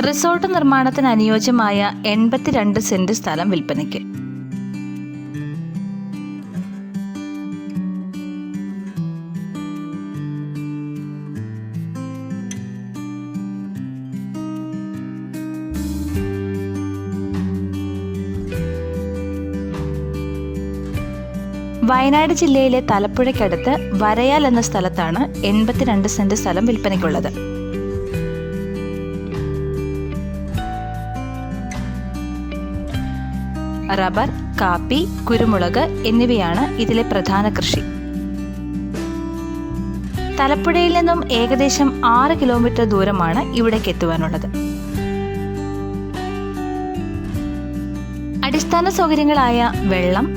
Resort നിർമ്മാണത്തിന് അനുയോജ്യമായ 82 saint സ്ഥലം വിൽപ്പനയ്ക്ക്. വയനാട് ജില്ലയിലെ തലപ്പുഴയ്ക്കടുത്ത് വരയാൽ എന്ന സ്ഥലത്താണ് 82 സെന്റ് സ്ഥലം വിൽപ്പനയ്ക്കുള്ളത്. റബ്ബർ, കാപ്പി, കുരുമുളക് എന്നിവയാണ് ഇതിലെ പ്രധാന കൃഷി. തലപ്പുഴയിൽ നിന്നും ഏകദേശം 6 കിലോമീറ്റർ ദൂരമാണ് ഇവിടേക്ക് എത്തുവാനുള്ളത്. അടിസ്ഥാന സൗകര്യങ്ങളായ വെള്ളം,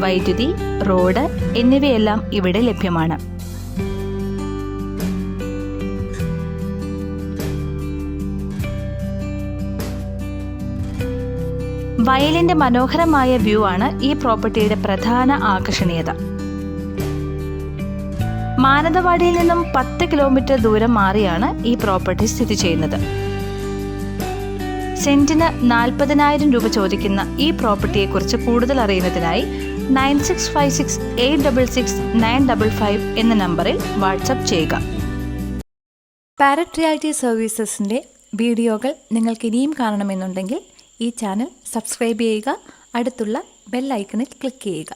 വൈദ്യുതി, റോഡ് എന്നിവയെല്ലാം ഇവിടെ ലഭ്യമാണ്. വയലിന്റെ മനോഹരമായ വ്യൂ ആണ് ഈ പ്രോപ്പർട്ടിയുടെ പ്രധാന ആകർഷണീയത. മാനന്തവാടിയിൽ നിന്നും 10 കിലോമീറ്റർ ദൂരം മാറിയാണ് ഈ പ്രോപ്പർട്ടി സ്ഥിതി ചെയ്യുന്നത്. സെന്റിന് 40,000 രൂപ ചോദിക്കുന്ന ഈ പ്രോപ്പർട്ടിയെക്കുറിച്ച് കൂടുതൽ അറിയുന്നതിനായി 9656866955 എന്ന നമ്പറിൽ വാട്സപ്പ് ചെയ്യുക. പാരറ്റ് റിയാലിറ്റി സർവീസസിൻ്റെ വീഡിയോകൾ നിങ്ങൾക്ക് ഇനിയും കാണണമെന്നുണ്ടെങ്കിൽ ഈ ചാനൽ സബ്സ്ക്രൈബ് ചെയ്യുക, അടുത്തുള്ള ബെൽ ഐക്കണിൽ ക്ലിക്ക് ചെയ്യുക.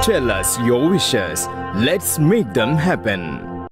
Tell us your wishes. Let's make them happen.